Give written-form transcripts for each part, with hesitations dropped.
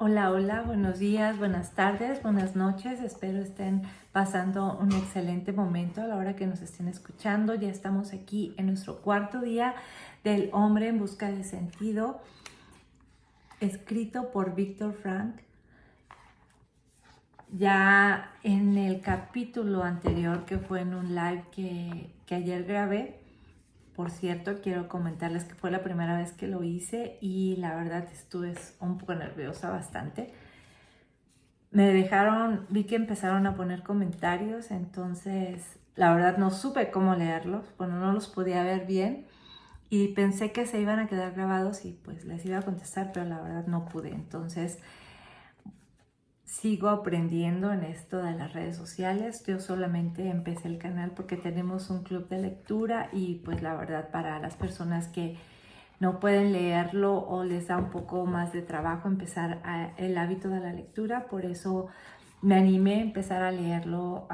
Hola, hola, buenos días, buenas tardes, buenas noches. Espero estén pasando un excelente momento a la hora que nos estén escuchando. Ya estamos aquí en nuestro cuarto día del Hombre en Busca de Sentido, escrito por Viktor Frankl. Ya en el capítulo anterior, que fue en un live que ayer grabé, por cierto, quiero comentarles que fue la primera vez que lo hice y la verdad estuve un poco nerviosa bastante. Vi que empezaron a poner comentarios, entonces la verdad no supe cómo leerlos, bueno, no los podía ver bien y pensé que se iban a quedar grabados y pues les iba a contestar, pero la verdad no pude. Entonces sigo aprendiendo en esto de las redes sociales. Yo solamente empecé el canal porque tenemos un club de lectura y pues la verdad para las personas que no pueden leerlo o les da un poco más de trabajo empezar el hábito de la lectura, por eso me animé a empezar a leerlo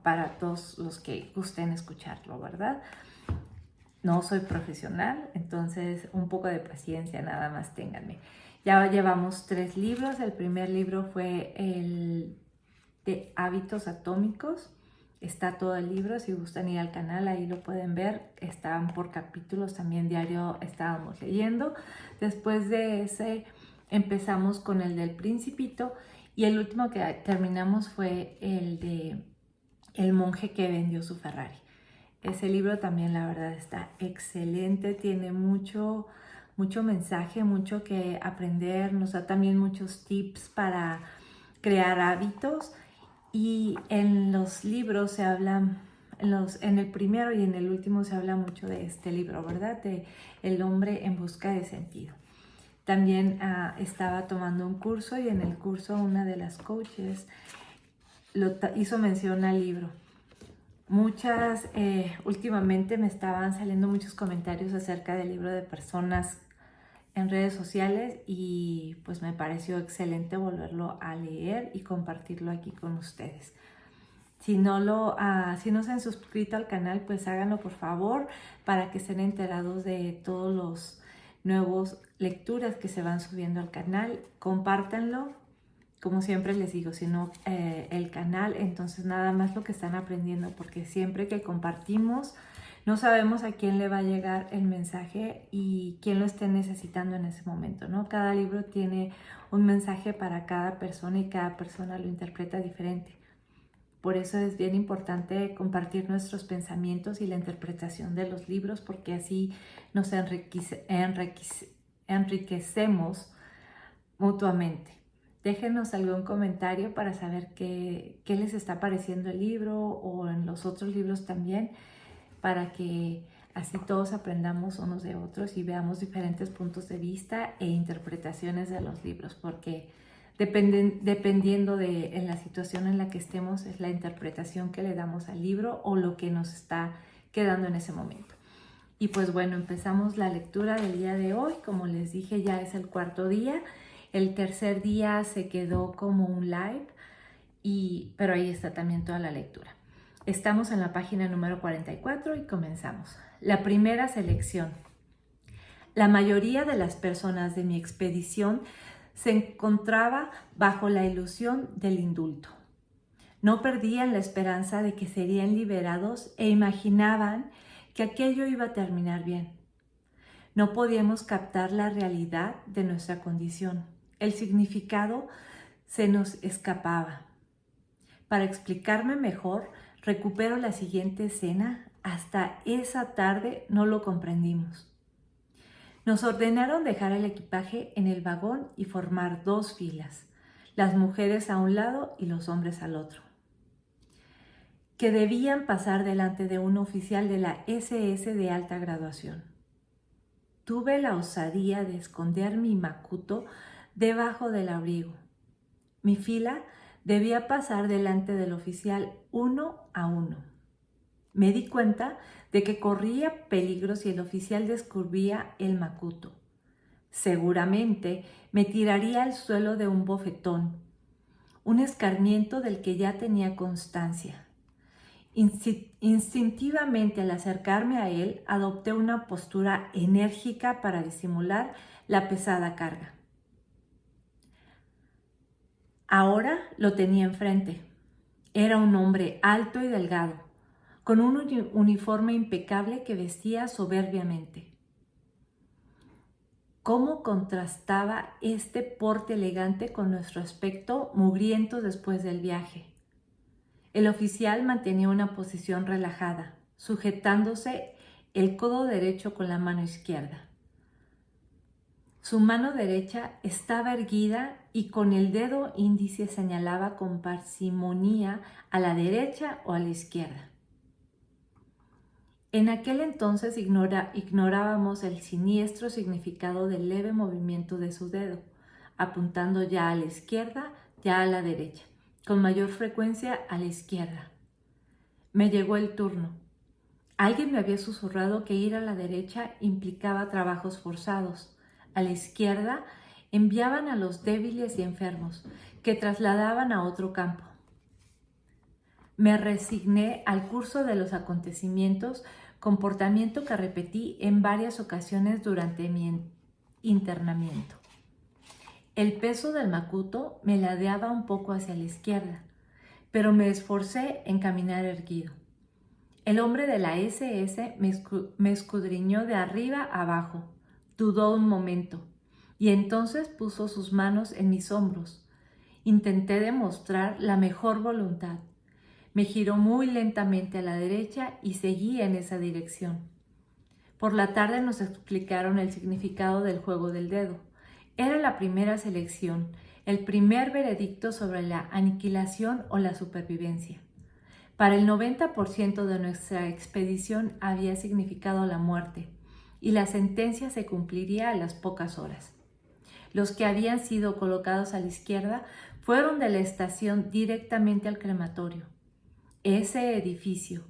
para todos los que gusten escucharlo, ¿verdad? No soy profesional, entonces un poco de paciencia, nada más ténganme. Ya llevamos 3 libros. El primer libro fue el de hábitos atómicos. Está todo el libro, si gustan ir al canal, ahí lo pueden ver. Están por capítulos, también diario estábamos leyendo. Después de ese empezamos con el del Principito y el último que terminamos fue el de El monje que vendió su Ferrari. Ese libro también la verdad está excelente, tiene mucho mensaje, mucho que aprender, nos da también muchos tips para crear hábitos. Y en los libros se habla, en el primero y en el último se habla mucho de este libro, ¿verdad? De El hombre en busca de sentido. También estaba tomando un curso y en el curso una de las coaches hizo mención al libro. Últimamente me estaban saliendo muchos comentarios acerca del libro de personas en redes sociales y pues me pareció excelente volverlo a leer y compartirlo aquí con ustedes. Si no se han suscrito al canal, pues háganlo por favor para que estén enterados de todos los nuevos lecturas que se van subiendo al canal. Compártanlo, como siempre les digo, si no el canal, entonces nada más lo que están aprendiendo, porque siempre que compartimos, no sabemos a quién le va a llegar el mensaje y quién lo esté necesitando en ese momento, ¿no? Cada libro tiene un mensaje para cada persona y cada persona lo interpreta diferente. Por eso es bien importante compartir nuestros pensamientos y la interpretación de los libros, porque así nos enriquecemos mutuamente. Déjenos algún comentario para saber qué les está pareciendo el libro o en los otros libros también, para que así todos aprendamos unos de otros y veamos diferentes puntos de vista e interpretaciones de los libros, porque dependiendo de en la situación en la que estemos es la interpretación que le damos al libro o lo que nos está quedando en ese momento. Y pues bueno, empezamos la lectura del día de hoy. Como les dije, ya es el cuarto día. El tercer día se quedó como un live, pero ahí está también toda la lectura. Estamos en la página número 44 y comenzamos. La primera selección. La mayoría de las personas de mi expedición se encontraba bajo la ilusión del indulto. No perdían la esperanza de que serían liberados e imaginaban que aquello iba a terminar bien. No podíamos captar la realidad de nuestra condición. El significado se nos escapaba. Para explicarme mejor, recupero la siguiente escena. Hasta esa tarde no lo comprendimos. Nos ordenaron dejar el equipaje en el vagón y formar 2 filas, las mujeres a un lado y los hombres al otro, que debían pasar delante de un oficial de la SS de alta graduación. Tuve la osadía de esconder mi macuto debajo del abrigo. Mi fila debía pasar delante del oficial uno a uno. Me di cuenta de que corría peligro si el oficial descubría el macuto. Seguramente me tiraría al suelo de un bofetón, un escarmiento del que ya tenía constancia. Instintivamente, al acercarme a él, adopté una postura enérgica para disimular la pesada carga. Ahora lo tenía enfrente. Era un hombre alto y delgado, con un uniforme impecable que vestía soberbiamente. ¿Cómo contrastaba este porte elegante con nuestro aspecto mugriento después del viaje? El oficial mantenía una posición relajada, sujetándose el codo derecho con la mano izquierda. Su mano derecha estaba erguida y con el dedo índice señalaba con parsimonía a la derecha o a la izquierda. En aquel entonces ignorábamos el siniestro significado del leve movimiento de su dedo, apuntando ya a la izquierda, ya a la derecha, con mayor frecuencia a la izquierda. Me llegó el turno. Alguien me había susurrado que ir a la derecha implicaba trabajos forzados. A la izquierda enviaban a los débiles y enfermos, que trasladaban a otro campo. Me resigné al curso de los acontecimientos, comportamiento que repetí en varias ocasiones durante mi internamiento. El peso del macuto me ladeaba un poco hacia la izquierda, pero me esforcé en caminar erguido. El hombre de la SS me escudriñó de arriba abajo, dudó un momento y entonces puso sus manos en mis hombros. Intenté demostrar la mejor voluntad. Me giró muy lentamente a la derecha y seguí en esa dirección. Por la tarde nos explicaron el significado del juego del dedo. Era la primera selección, el primer veredicto sobre la aniquilación o la supervivencia. Para el 90% de nuestra expedición había significado la muerte, y la sentencia se cumpliría a las pocas horas. Los que habían sido colocados a la izquierda fueron de la estación directamente al crematorio. Ese edificio,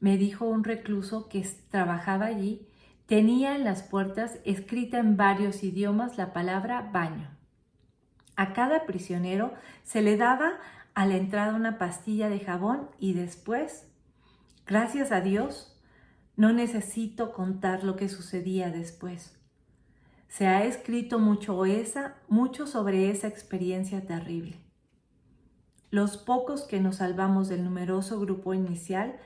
me dijo un recluso que trabajaba allí, tenía en las puertas escrita en varios idiomas la palabra baño. A cada prisionero se le daba a la entrada una pastilla de jabón y después, gracias a Dios, no necesito contar lo que sucedía después. Se ha escrito mucho sobre esa experiencia terrible. Los pocos que nos salvamos del numeroso grupo inicial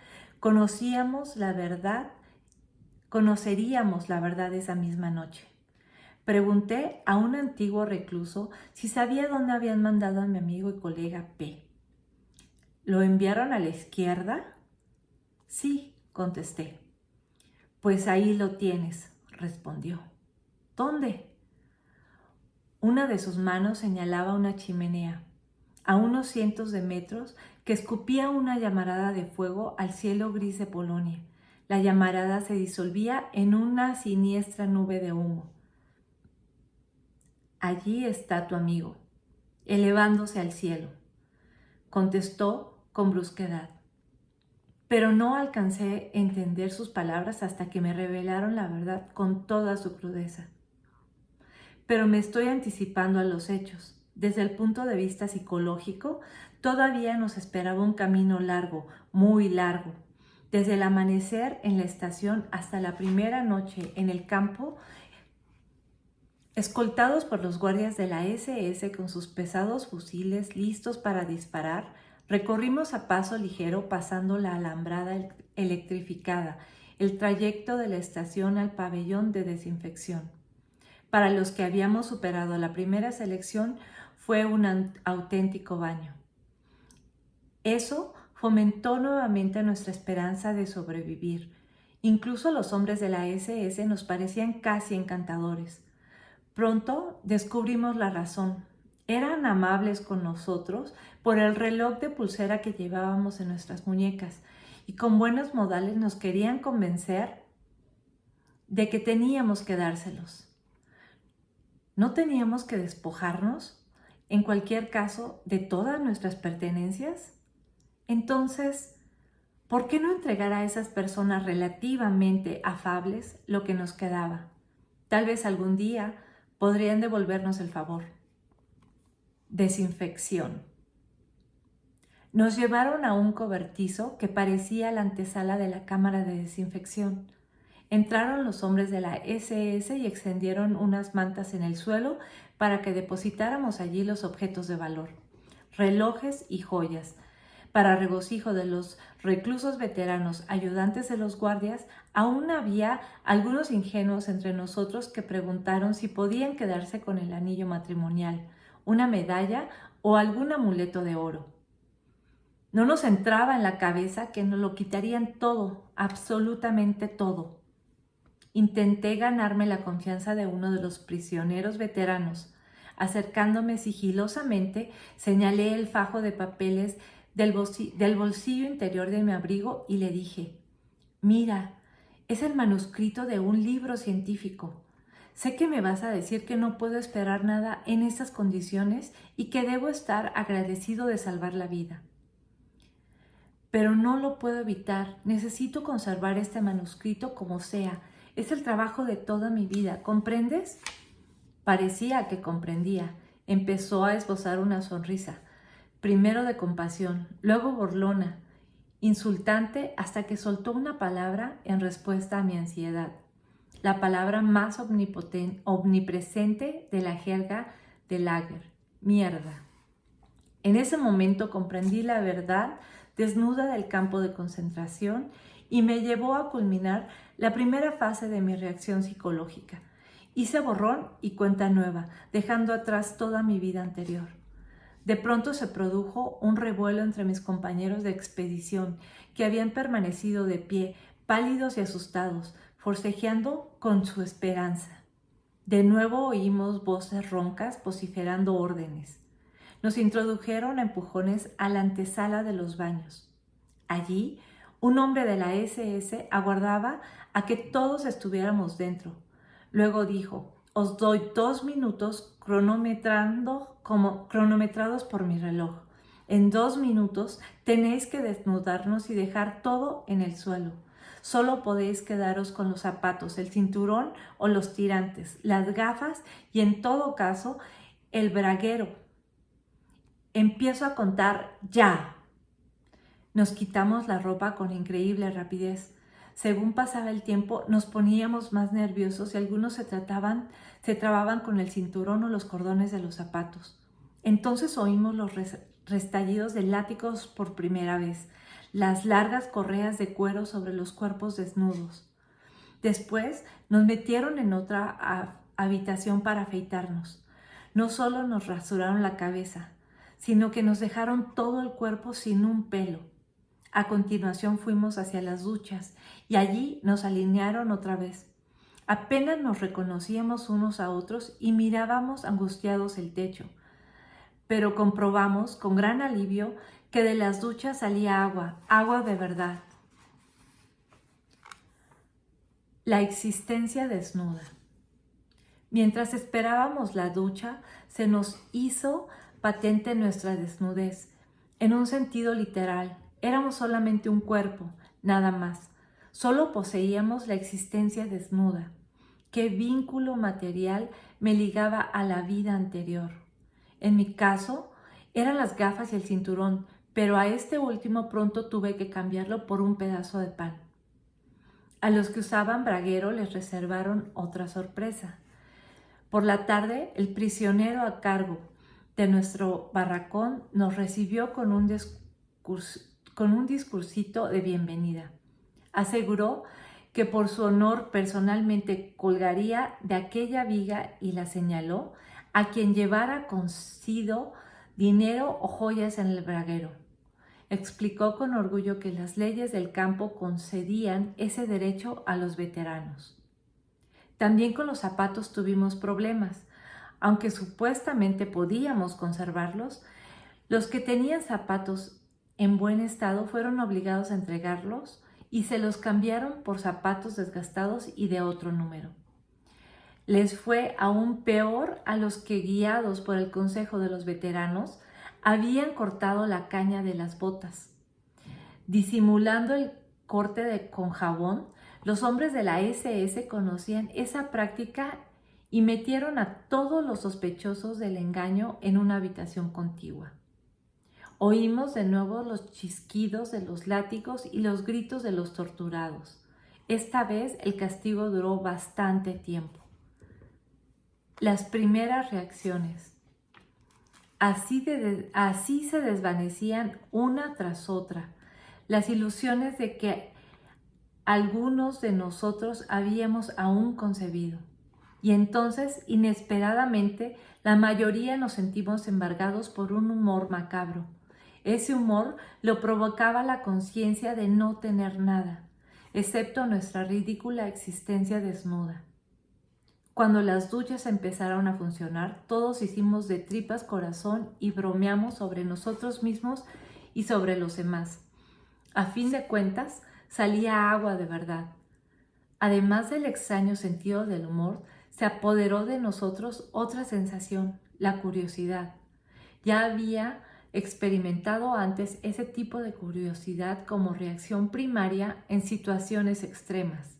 conoceríamos la verdad esa misma noche. Pregunté a un antiguo recluso si sabía dónde habían mandado a mi amigo y colega P. ¿Lo enviaron a la izquierda? Sí, contesté. Pues ahí lo tienes, respondió. ¿Dónde? Una de sus manos señalaba una chimenea, a unos cientos de metros, que escupía una llamarada de fuego al cielo gris de Polonia. La llamarada se disolvía en una siniestra nube de humo. Allí está tu amigo, elevándose al cielo, contestó con brusquedad. Pero no alcancé a entender sus palabras hasta que me revelaron la verdad con toda su crudeza. Pero me estoy anticipando a los hechos. Desde el punto de vista psicológico, todavía nos esperaba un camino largo, muy largo. Desde el amanecer en la estación hasta la primera noche en el campo, escoltados por los guardias de la SS con sus pesados fusiles listos para disparar, recorrimos a paso ligero pasando la alambrada electrificada, el trayecto de la estación al pabellón de desinfección. Para los que habíamos superado la primera selección fue un auténtico baño. Eso fomentó nuevamente nuestra esperanza de sobrevivir. Incluso los hombres de la SS nos parecían casi encantadores. Pronto descubrimos la razón. Eran amables con nosotros por el reloj de pulsera que llevábamos en nuestras muñecas y con buenos modales nos querían convencer de que teníamos que dárselos. ¿No teníamos que despojarnos, en cualquier caso, de todas nuestras pertenencias? Entonces, ¿por qué no entregar a esas personas relativamente afables lo que nos quedaba? Tal vez algún día podrían devolvernos el favor. Desinfección. Nos llevaron a un cobertizo que parecía la antesala de la cámara de desinfección. Entraron los hombres de la SS y extendieron unas mantas en el suelo para que depositáramos allí los objetos de valor, relojes y joyas. Para regocijo de los reclusos veteranos, ayudantes de los guardias, aún había algunos ingenuos entre nosotros que preguntaron si podían quedarse con el anillo matrimonial, una medalla o algún amuleto de oro. No nos entraba en la cabeza que nos lo quitarían todo, absolutamente todo. Intenté ganarme la confianza de uno de los prisioneros veteranos. Acercándome sigilosamente, señalé el fajo de papeles del bolsillo interior de mi abrigo y le dije: «Mira, es el manuscrito de un libro científico. Sé que me vas a decir que no puedo esperar nada en estas condiciones y que debo estar agradecido de salvar la vida. Pero no lo puedo evitar. Necesito conservar este manuscrito como sea. Es el trabajo de toda mi vida. ¿Comprendes?». Parecía que comprendía. Empezó a esbozar una sonrisa, primero de compasión, luego burlona, insultante, hasta que soltó una palabra en respuesta a mi ansiedad. La palabra más omnipresente de la jerga de Lager: mierda. En ese momento comprendí la verdad desnuda del campo de concentración y me llevó a culminar la primera fase de mi reacción psicológica. Hice borrón y cuenta nueva, dejando atrás toda mi vida anterior. De pronto se produjo un revuelo entre mis compañeros de expedición, que habían permanecido de pie, pálidos y asustados, forcejeando con su esperanza. De nuevo oímos voces roncas vociferando órdenes. Nos introdujeron a empujones a la antesala de los baños. Allí, un hombre de la SS aguardaba a que todos estuviéramos dentro. Luego dijo: «Os doy 2 minutos cronometrados por mi reloj. En 2 minutos tenéis que desnudarnos y dejar todo en el suelo. Solo podéis quedaros con los zapatos, el cinturón o los tirantes, las gafas y, en todo caso, el braguero. Empiezo a contar ya». Nos quitamos la ropa con increíble rapidez. Según pasaba el tiempo, nos poníamos más nerviosos y algunos se trababan con el cinturón o los cordones de los zapatos. Entonces oímos los restallidos de látigos por primera vez, las largas correas de cuero sobre los cuerpos desnudos. Después nos metieron en otra habitación para afeitarnos. No solo nos rasuraron la cabeza, sino que nos dejaron todo el cuerpo sin un pelo. A continuación fuimos hacia las duchas y allí nos alinearon otra vez. Apenas nos reconocíamos unos a otros y mirábamos angustiados el techo. Pero comprobamos con gran alivio que de las duchas salía agua, agua de verdad. La existencia desnuda. Mientras esperábamos la ducha, se nos hizo patente nuestra desnudez. En un sentido literal, éramos solamente un cuerpo, nada más. Solo poseíamos la existencia desnuda. ¿Qué vínculo material me ligaba a la vida anterior? En mi caso, eran las gafas y el cinturón, pero a este último pronto tuve que cambiarlo por un pedazo de pan. A los que usaban braguero les reservaron otra sorpresa. Por la tarde, el prisionero a cargo de nuestro barracón nos recibió con un discursito de bienvenida. Aseguró que por su honor personalmente colgaría de aquella viga y la señaló a quien llevara consigo dinero o joyas en el braguero. Explicó con orgullo que las leyes del campo concedían ese derecho a los veteranos. También con los zapatos tuvimos problemas. Aunque supuestamente podíamos conservarlos, los que tenían zapatos en buen estado fueron obligados a entregarlos y se los cambiaron por zapatos desgastados y de otro número. Les fue aún peor a los que, guiados por el consejo de los veteranos, habían cortado la caña de las botas. Disimulando el corte con jabón, los hombres de la SS conocían esa práctica y metieron a todos los sospechosos del engaño en una habitación contigua. Oímos de nuevo los chasquidos de los látigos y los gritos de los torturados. Esta vez el castigo duró bastante tiempo. las primeras reacciones. Así se desvanecían una tras otra las ilusiones de que algunos de nosotros habíamos aún concebido. Y entonces, inesperadamente, la mayoría nos sentimos embargados por un humor macabro. Ese humor lo provocaba la conciencia de no tener nada, excepto nuestra ridícula existencia desnuda. Cuando las duchas empezaron a funcionar, todos hicimos de tripas corazón y bromeamos sobre nosotros mismos y sobre los demás. A fin de cuentas, salía agua de verdad. Además del extraño sentido del humor, se apoderó de nosotros otra sensación, la curiosidad. Ya había experimentado antes ese tipo de curiosidad como reacción primaria en situaciones extremas.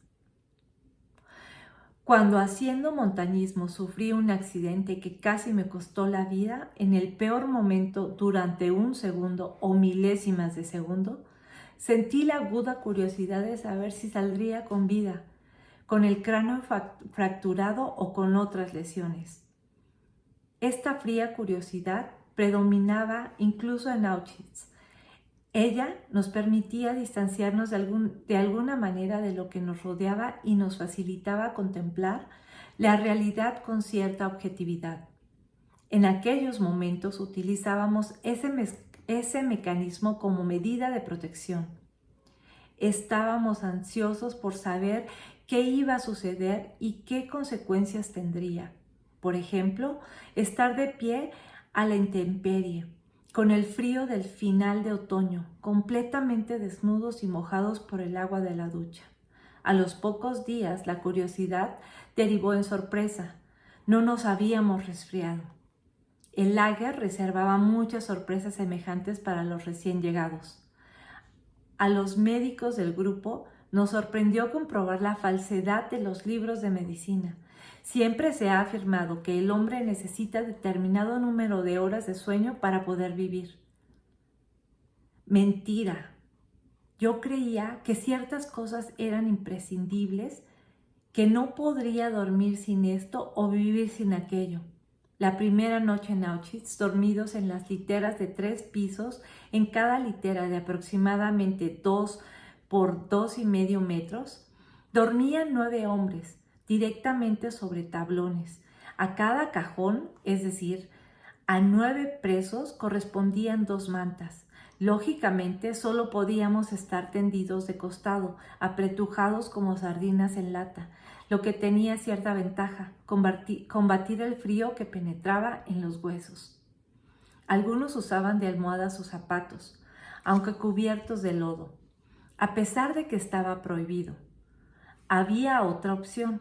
Cuando haciendo montañismo sufrí un accidente que casi me costó la vida, en el peor momento, durante un segundo o milésimas de segundo, sentí la aguda curiosidad de saber si saldría con vida, con el cráneo fracturado o con otras lesiones. Esta fría curiosidad predominaba incluso en Auschwitz. Ella nos permitía distanciarnos de alguna manera de lo que nos rodeaba y nos facilitaba contemplar la realidad con cierta objetividad. En aquellos momentos utilizábamos ese mecanismo como medida de protección. Estábamos ansiosos por saber qué iba a suceder y qué consecuencias tendría. Por ejemplo, estar de pie a la intemperie, con el frío del final de otoño, completamente desnudos y mojados por el agua de la ducha. A los pocos días, la curiosidad derivó en sorpresa. No nos habíamos resfriado. El lager reservaba muchas sorpresas semejantes para los recién llegados. A los médicos del grupo nos sorprendió comprobar la falsedad de los libros de medicina. Siempre se ha afirmado que el hombre necesita determinado número de horas de sueño para poder vivir. Mentira. Yo creía que ciertas cosas eran imprescindibles, que no podría dormir sin esto o vivir sin aquello. La primera noche en Auschwitz, dormidos en las literas de 3 pisos, en cada litera de aproximadamente 2 por 2,5 metros, dormían 9 hombres, directamente sobre tablones. A cada cajón, es decir, a 9 presos, correspondían 2 mantas. Lógicamente, solo podíamos estar tendidos de costado, apretujados como sardinas en lata, lo que tenía cierta ventaja, combatir el frío que penetraba en los huesos. Algunos usaban de almohadas sus zapatos, aunque cubiertos de lodo, a pesar de que estaba prohibido. Había otra opción,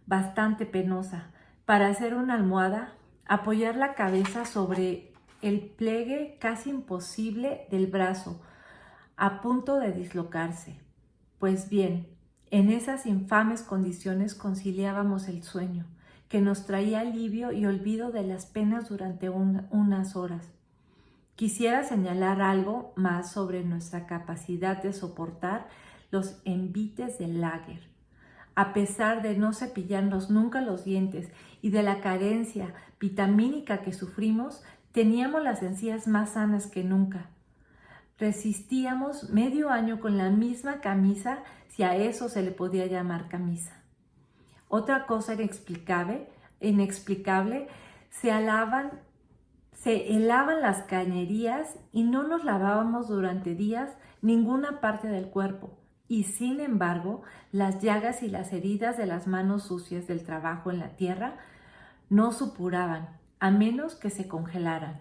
bastante penosa. Para hacer una almohada, apoyar la cabeza sobre el pliegue casi imposible del brazo, a punto de dislocarse. Pues bien, en esas infames condiciones conciliábamos el sueño, que nos traía alivio y olvido de las penas durante unas horas. Quisiera señalar algo más sobre nuestra capacidad de soportar los envites del lager. A pesar de no cepillarnos nunca los dientes y de la carencia vitamínica que sufrimos, teníamos las encías más sanas que nunca. Resistíamos medio año con la misma camisa, si a eso se le podía llamar camisa. Otra cosa inexplicable, se helaban las cañerías y no nos lavábamos durante días ninguna parte del cuerpo. Y sin embargo, las llagas y las heridas de las manos sucias del trabajo en la tierra no supuraban, a menos que se congelaran.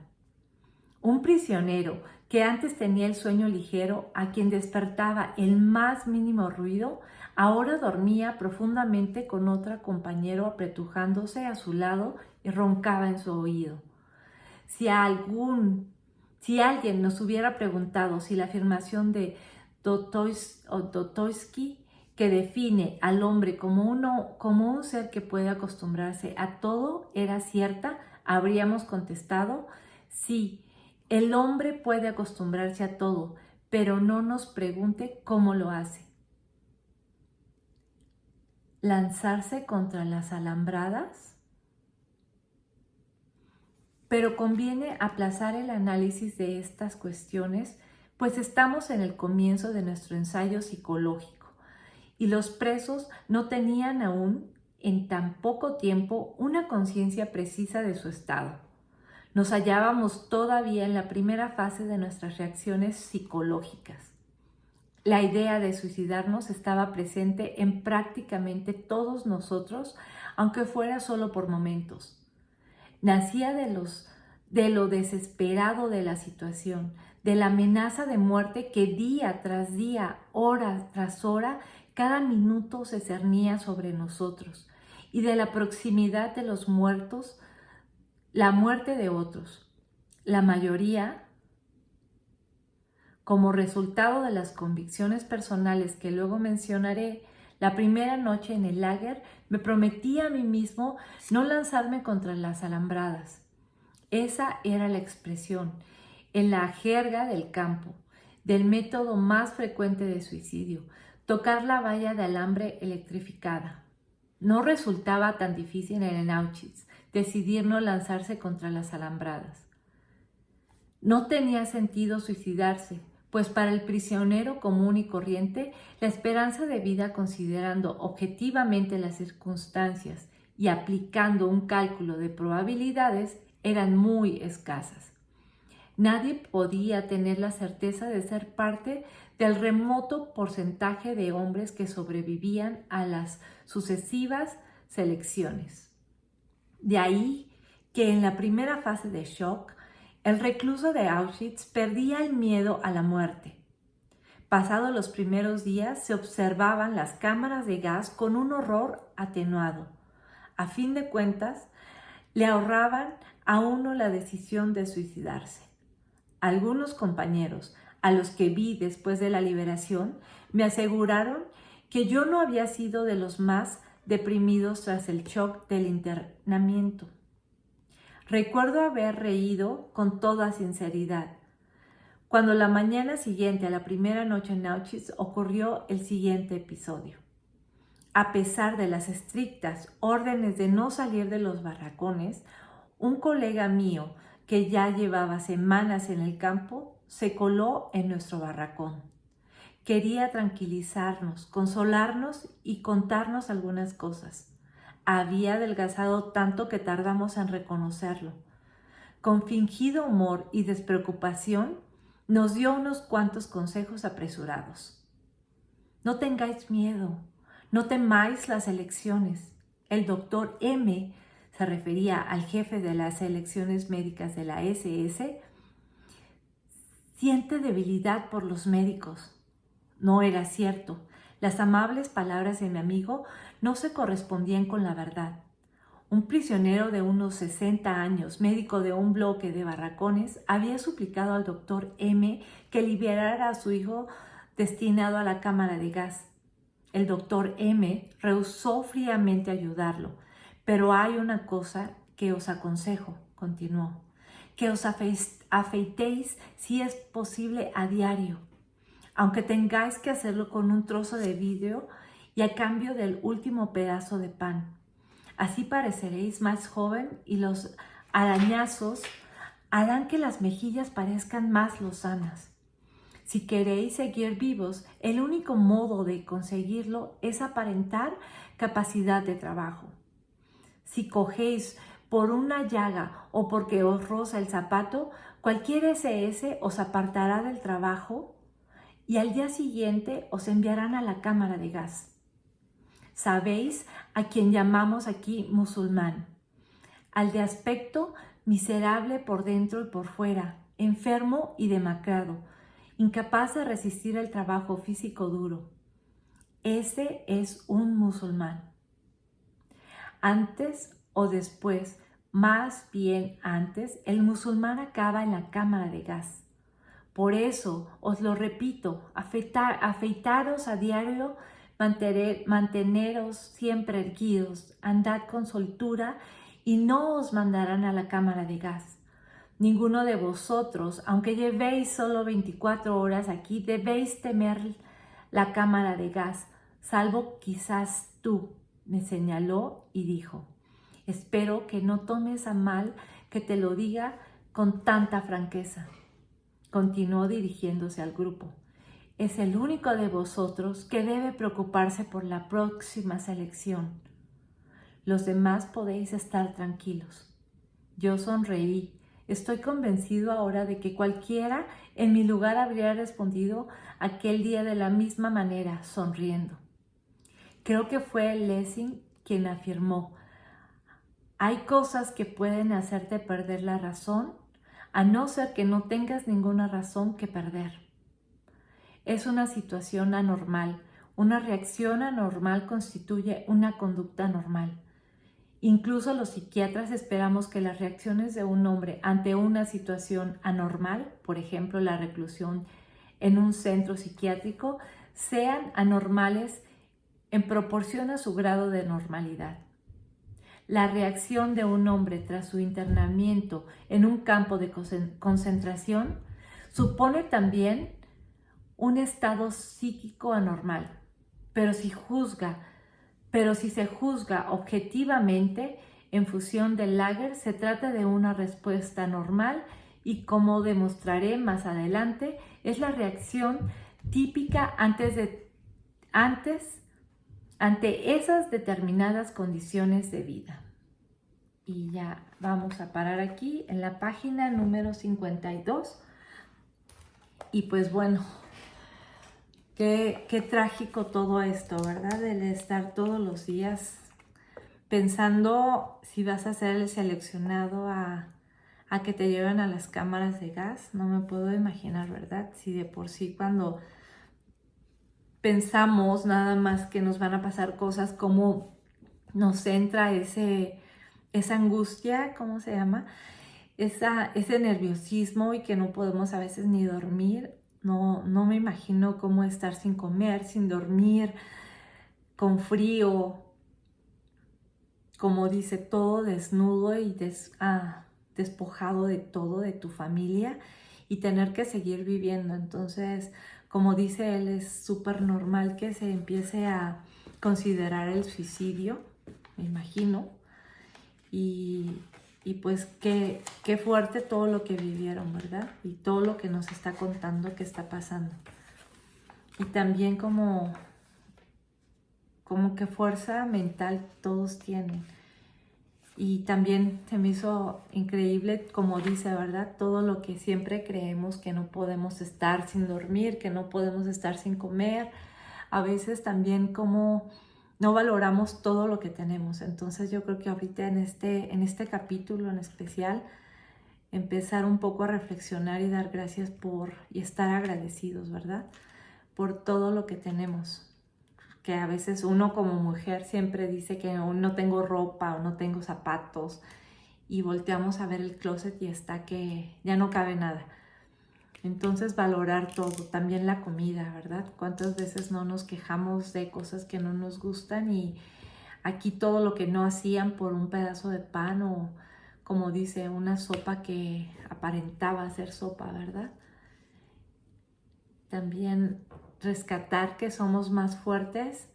Un prisionero que antes tenía el sueño ligero, a quien despertaba el más mínimo ruido, ahora dormía profundamente con otro compañero apretujándose a su lado y roncaba en su oído. Si alguien nos hubiera preguntado si la afirmación de Dostoyevsky, que define al hombre como un ser que puede acostumbrarse a todo, era cierta, habríamos contestado: sí, el hombre puede acostumbrarse a todo, pero no nos pregunte cómo lo hace. ¿Lanzarse contra las alambradas? pero conviene aplazar el análisis de estas cuestiones, pues estamos en el comienzo de nuestro ensayo psicológico y los presos no tenían aún en tan poco tiempo una conciencia precisa de su estado. Nos hallábamos todavía en la primera fase de nuestras reacciones psicológicas. La idea de suicidarnos estaba presente en prácticamente todos nosotros, aunque fuera solo por momentos. Nacía de lo desesperado de la situación, de la amenaza de muerte que día tras día, hora tras hora, cada minuto se cernía sobre nosotros, y de la proximidad de los muertos, la muerte de otros. La mayoría, como resultado de las convicciones personales que luego mencionaré, la primera noche en el lager me prometí a mí mismo no lanzarme contra las alambradas. Esa era la expresión, en la jerga del campo, del método más frecuente de suicidio, tocar la valla de alambre electrificada. No resultaba tan difícil en Auschwitz decidir no lanzarse contra las alambradas. No tenía sentido suicidarse, pues para el prisionero común y corriente, la esperanza de vida, considerando objetivamente las circunstancias y aplicando un cálculo de probabilidades, eran muy escasas. Nadie podía tener la certeza de ser parte del remoto porcentaje de hombres que sobrevivían a las sucesivas selecciones. De ahí que en la primera fase de shock, el recluso de Auschwitz perdía el miedo a la muerte. Pasados los primeros días se observaban las cámaras de gas con un horror atenuado. A fin de cuentas, le ahorraban a uno la decisión de suicidarse. Algunos compañeros, a los que vi después de la liberación, me aseguraron que yo no había sido de los más deprimidos tras el shock del internamiento. Recuerdo haber reído con toda sinceridad. Cuando la mañana siguiente a la primera noche en Auschwitz ocurrió el siguiente episodio. A pesar de las estrictas órdenes de no salir de los barracones, un colega mío que ya llevaba semanas en el campo se coló en nuestro barracón. Quería tranquilizarnos, consolarnos y contarnos algunas cosas. Había adelgazado tanto que tardamos en reconocerlo. Con fingido humor y despreocupación, nos dio unos cuantos consejos apresurados. No tengáis miedo, no temáis las elecciones. El doctor M, se refería al jefe de las elecciones médicas de la SS, siente debilidad por los médicos. No era cierto. Las amables palabras de mi amigo no se correspondían con la verdad. Un prisionero de unos 60 años, médico de un bloque de barracones, había suplicado al doctor M que liberara a su hijo destinado a la cámara de gas. El doctor M rehusó fríamente ayudarlo. Pero hay una cosa que os aconsejo, continuó, que os afeitéis si es posible a diario, aunque tengáis que hacerlo con un trozo de vidrio y a cambio del último pedazo de pan. Así pareceréis más joven y los arañazos harán que las mejillas parezcan más lozanas. Si queréis seguir vivos, el único modo de conseguirlo es aparentar capacidad de trabajo. Si cogéis por una llaga o porque os roza el zapato, cualquier SS os apartará del trabajo y al día siguiente os enviarán a la cámara de gas. Sabéis a quien llamamos aquí musulmán, al de aspecto miserable por dentro y por fuera, enfermo y demacrado, incapaz de resistir el trabajo físico duro. Ese es un musulmán. Antes o después, más bien antes, el musulmán acaba en la cámara de gas. Por eso, os lo repito, afeitaros a diario, manteneros siempre erguidos, andad con soltura y no os mandarán a la cámara de gas. Ninguno de vosotros, aunque llevéis solo 24 horas aquí, debéis temer la cámara de gas, salvo quizás tú, me señaló y dijo, espero que no tomes a mal que te lo diga con tanta franqueza. Continuó dirigiéndose al grupo. Es el único de vosotros que debe preocuparse por la próxima selección. Los demás podéis estar tranquilos. Yo sonreí. Estoy convencido ahora de que cualquiera en mi lugar habría respondido aquel día de la misma manera, sonriendo. Creo que fue Lessing quien afirmó: hay cosas que pueden hacerte perder la razón, a no ser que no tengas ninguna razón que perder. Es una situación anormal. Una reacción anormal constituye una conducta normal. Incluso los psiquiatras esperamos que las reacciones de un hombre ante una situación anormal, por ejemplo la reclusión en un centro psiquiátrico, sean anormales en proporción a su grado de normalidad. La reacción de un hombre tras su internamiento en un campo de concentración supone también un estado psíquico anormal, pero si se juzga objetivamente en función del Lager, se trata de una respuesta normal y, como demostraré más adelante, es la reacción típica ante esas determinadas condiciones de vida. Y ya vamos a parar aquí en la página número 52. Y pues bueno, qué trágico todo esto, ¿verdad? El estar todos los días pensando si vas a ser el seleccionado a que te lleven a las cámaras de gas. No me puedo imaginar, ¿verdad? Si de por sí cuando pensamos nada más que nos van a pasar cosas, como nos entra esa angustia, ¿cómo se llama? Ese nerviosismo, y que no podemos a veces ni dormir. No me imagino cómo estar sin comer, sin dormir, con frío, como dice, todo desnudo y despojado de todo, de tu familia, y tener que seguir viviendo. Entonces, como dice él, es súper normal que se empiece a considerar el suicidio, me imagino. Y pues qué fuerte todo lo que vivieron, ¿verdad? Y todo lo que nos está contando que está pasando. Y también como que fuerza mental todos tienen. Y también se me hizo increíble, como dice, ¿verdad? Todo lo que siempre creemos, que no podemos estar sin dormir, que no podemos estar sin comer. A veces también como no valoramos todo lo que tenemos. Entonces yo creo que ahorita en este capítulo en especial, empezar un poco a reflexionar y dar gracias y estar agradecidos, ¿verdad? Por todo lo que tenemos. Que a veces uno como mujer siempre dice que no tengo ropa o no tengo zapatos, y volteamos a ver el closet y está que ya no cabe nada. Entonces valorar todo, también la comida, ¿verdad? ¿Cuántas veces no nos quejamos de cosas que no nos gustan, y aquí todo lo que no hacían por un pedazo de pan o, como dice, una sopa que aparentaba ser sopa, ¿verdad? También rescatar que somos más fuertes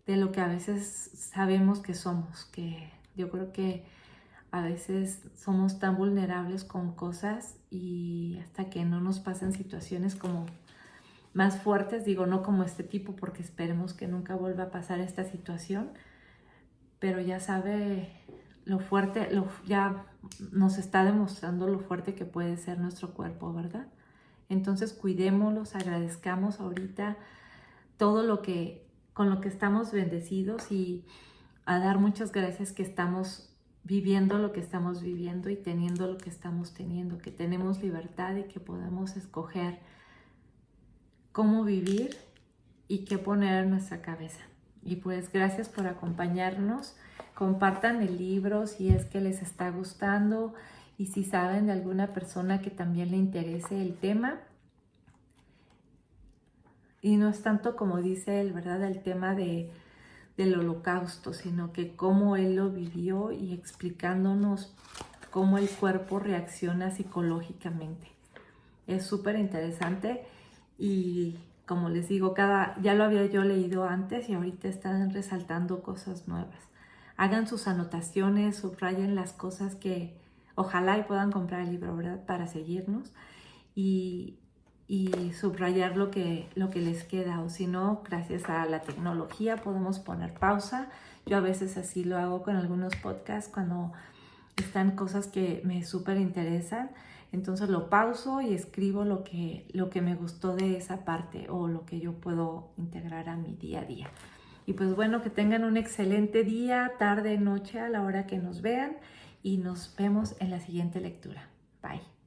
de lo que a veces sabemos que somos, que yo creo que a veces somos tan vulnerables con cosas, y hasta que no nos pasan situaciones como más fuertes, digo, no como este tipo, porque esperemos que nunca vuelva a pasar esta situación, pero ya sabe lo fuerte, ya nos está demostrando lo fuerte que puede ser nuestro cuerpo, ¿verdad? Entonces cuidémoslos, agradezcamos ahorita todo con lo que estamos bendecidos, y a dar muchas gracias que estamos viviendo lo que estamos viviendo y teniendo lo que estamos teniendo, que tenemos libertad y que podemos escoger cómo vivir y qué poner en nuestra cabeza. Y pues gracias por acompañarnos. Compartan el libro si es que les está gustando, y si saben de alguna persona que también le interese el tema. Y no es tanto, como dice él, ¿verdad?, el tema del holocausto, sino que cómo él lo vivió, y explicándonos cómo el cuerpo reacciona psicológicamente. Es súper interesante, y como les digo, ya lo había yo leído antes y ahorita están resaltando cosas nuevas. Hagan sus anotaciones, subrayen las cosas Ojalá y puedan comprar el libro, ¿verdad? Para seguirnos y, y subrayar lo que les queda, o si no, gracias a la tecnología podemos poner pausa. Yo a veces así lo hago con algunos podcasts cuando están cosas que me súper interesan, entonces lo pauso y escribo lo que me gustó de esa parte o lo que yo puedo integrar a mi día a día. Y pues bueno, que tengan un excelente día, tarde, noche, a la hora que nos vean y nos vemos en la siguiente lectura. Bye.